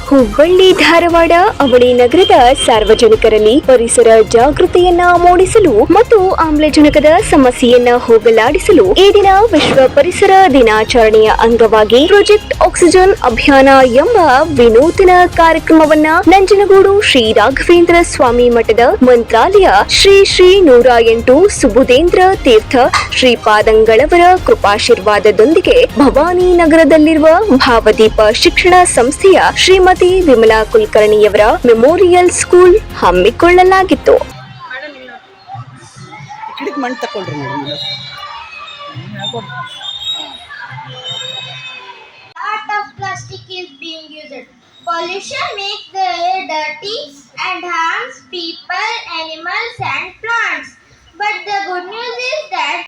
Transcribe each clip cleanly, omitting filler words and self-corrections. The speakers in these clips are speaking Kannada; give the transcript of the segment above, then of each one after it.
ಹುಬ್ಬಳ್ಳಿ ಧಾರವಾಡ ಅವಳಿ ನಗರದ ಸಾರ್ವಜನಿಕರಲ್ಲಿ ಪರಿಸರ ಜಾಗೃತಿಯನ್ನ ಮೂಡಿಸಲು ಮತ್ತು ಆಮ್ಲಜನಕದ ಸಮಸ್ಯೆಯನ್ನ ಹೋಗಲಾಡಿಸಲು ಈ ದಿನ ವಿಶ್ವ ಪರಿಸರ ದಿನಾಚರಣೆಯ ಅಂಗವಾಗಿ ಪ್ರಾಜೆಕ್ಟ್ ಆಕ್ಸಿಜನ್ ಅಭಿಯಾನ ಎಂಬ ವಿನೂತನ ಕಾರ್ಯಕ್ರಮವನ್ನ ನಂಜನಗೂಡು ಶ್ರೀ ರಾಘವೇಂದ್ರ ಸ್ವಾಮಿ ಮಠದ ಮಂತ್ರಾಲಯ ಶ್ರೀ ಶ್ರೀ 108 ಸುಬುಧೇಂದ್ರ ತೀರ್ಥ ಶ್ರೀಪಾದಂಗಳವರ ಕೃಪಾಶೀರ್ವಾದದೊಂದಿಗೆ ಭವಾನಿ ನಗರದಲ್ಲಿರುವ ಭಾವದೀಪ ಶಿಕ್ಷಣ ಸಂಸ್ಥೆಯ ಶ್ರೀಮತಿ ವಿಮಲಾ ಕುಲಕರ್ಣಿಯವರ ಮೆಮೋರಿಯಲ್ ಸ್ಕೂಲ್ ಹಮ್ಮಿಕೊಳ್ಳಲಾಗಿತ್ತು. Lot of plastic is being used. Pollution makes the air dirty and harms people, animals and plants. But the good news is that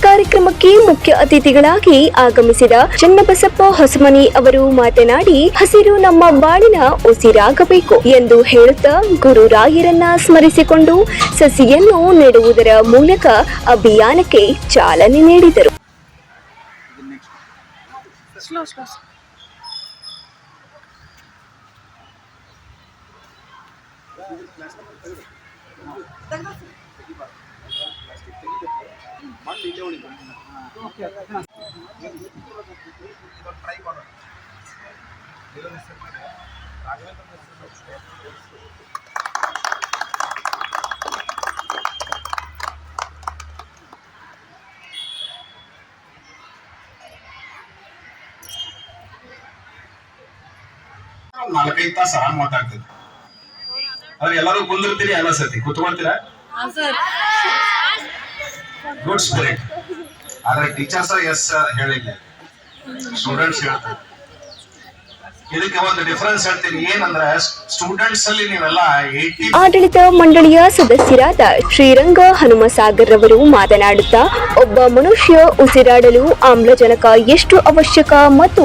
ಕಾರ್ಯಕ್ರಮಕ್ಕೆ ಮುಖ್ಯ ಅತಿಥಿಗಳಾಗಿ ಆಗಮಿಸಿದ ಚನ್ನಬಸಪ್ಪ ಹೊಸಮನಿ ಅವರು ಮಾತನಾಡಿ, ಹಸಿರು ನಮ್ಮ ಬಾಳಿನ ಉಸಿರಾಗಬೇಕು ಎಂದು ಹೇಳುತ್ತಾ ಗುರುರಾಯರನ್ನ ಸ್ಮರಿಸಿಕೊಂಡು ಸಸಿಯನ್ನು ನೆಡುವುದರ ಮೂಲಕ ಅಭಿಯಾನಕ್ಕೆ ಚಾಲನೆ ನೀಡಿದರು. ನಾಲ್ಕೈದು ತಾಸು ಆರಾಮ್ ಮಾತಾಡ್ತೀವಿ. ಅವ್ರು ಎಲ್ಲರೂ ಕುಂದಿರ್ತೀರಿ, ಎಲ್ಲ ಸತಿ ಕುತ್ಕೊಳ್ತೀರಾ? Good spirit. ಆದ್ರೆ ಟೀಚರ್ಸ್ ಎಸ್ ಹೇಳಿಲ್ಲ, ಸ್ಟೂಡೆಂಟ್ಸ್ ಹೇಳ್ತಾರೆ. ಇದಕ್ಕೆ ಒಂದು ಡಿಫರೆನ್ಸ್ ಹೇಳ್ತೀನಿ, ಏನಂದ್ರೆ ಸ್ಟೂಡೆಂಟ್ಸ್ ಅಲ್ಲಿ ನೀವೆಲ್ಲ 80. ಆಡಳಿತ ಮಂಡಳಿಯ ಸದಸ್ಯರಾದ ಶ್ರೀರಂಗ ಹನುಮಸಾಗರ್ ರವರು ಮಾತನಾಡುತ್ತಾ, ಒಬ್ಬ ಮನುಷ್ಯ ಉಸಿರಾಡಲು ಆಮ್ಲಜನಕ ಎಷ್ಟು ಅವಶ್ಯಕ ಮತ್ತು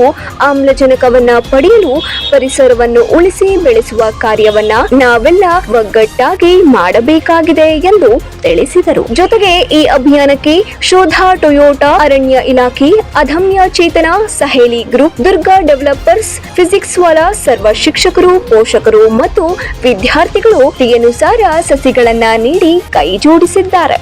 ಆಮ್ಲಜನಕವನ್ನ ಪಡೆಯಲು ಪರಿಸರವನ್ನು ಉಳಿಸಿ ಬೆಳೆಸುವ ಕಾರ್ಯವನ್ನ ನಾವೆಲ್ಲ ಒಗ್ಗಟ್ಟಾಗಿ ಮಾಡಬೇಕಾಗಿದೆ ಎಂದು ತಿಳಿಸಿದರು. ಜೊತೆಗೆ ಈ ಅಭಿಯಾನಕ್ಕೆ ಶೋಧ ಟೊಯೋಟಾ, ಅರಣ್ಯ ಇಲಾಖೆ, Adamya Chetana, Saheli group, Durga developers, physics Wallah, ಸರ್ವ ಶಿಕ್ಷಕರು, ಪೋಷಕರು ಮತ್ತು ವಿದ್ಯಾರ್ಥಿಗಳು ಪ್ರಿಯನುಸಾರ ಸಸಿಗಳನ್ನ ನೀಡಿ ಕೈ ಜೋಡಿಸಿದ್ದಾರೆ.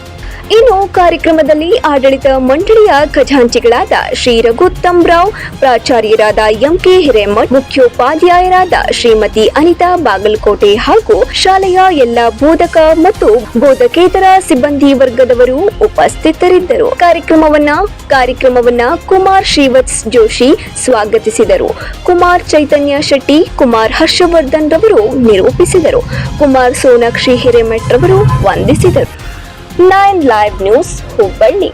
ಇನ್ನು ಕಾರ್ಯಕ್ರಮದಲ್ಲಿ ಆಡಳಿತ ಮಂಡಳಿಯ ಖಜಾಂಚಿಗಳಾದ ಶ್ರೀ ರಘುತ್ತಮರಾವ್, ಪ್ರಾಚಾರ್ಯರಾದ ಎಂಕೆ ಹಿರೇಮಠ್, ಮುಖ್ಯೋಪಾಧ್ಯಾಯರಾದ ಶ್ರೀಮತಿ ಅನಿತಾ ಬಾಗಲಕೋಟೆ ಹಾಗೂ ಶಾಲೆಯ ಎಲ್ಲ ಬೋಧಕ ಮತ್ತು ಬೋಧಕೇತರ ಸಿಬ್ಬಂದಿ ವರ್ಗದವರು ಉಪಸ್ಥಿತರಿದ್ದರು. ಕಾರ್ಯಕ್ರಮವನ್ನ ಕುಮಾರ್ ಶ್ರೀವತ್ಸ್ ಜೋಶಿ ಸ್ವಾಗತಿಸಿದರು. ಕುಮಾರ್ ಚೈತನ್ಯ ಶೆಟ್ಟಿ, ಕುಮಾರ್ ಹರ್ಷವರ್ಧನ್ ರವರು ನಿರೂಪಿಸಿದರು. ಕುಮಾರ್ ಸೋನಾಕ್ಷಿ ಹಿರೇಮಠ್ ರವರು ವಂದಿಸಿದರು. 9 ಲೈವ್ ನ್ಯೂಸ್ ಹುಬ್ಬಳ್ಳಿ.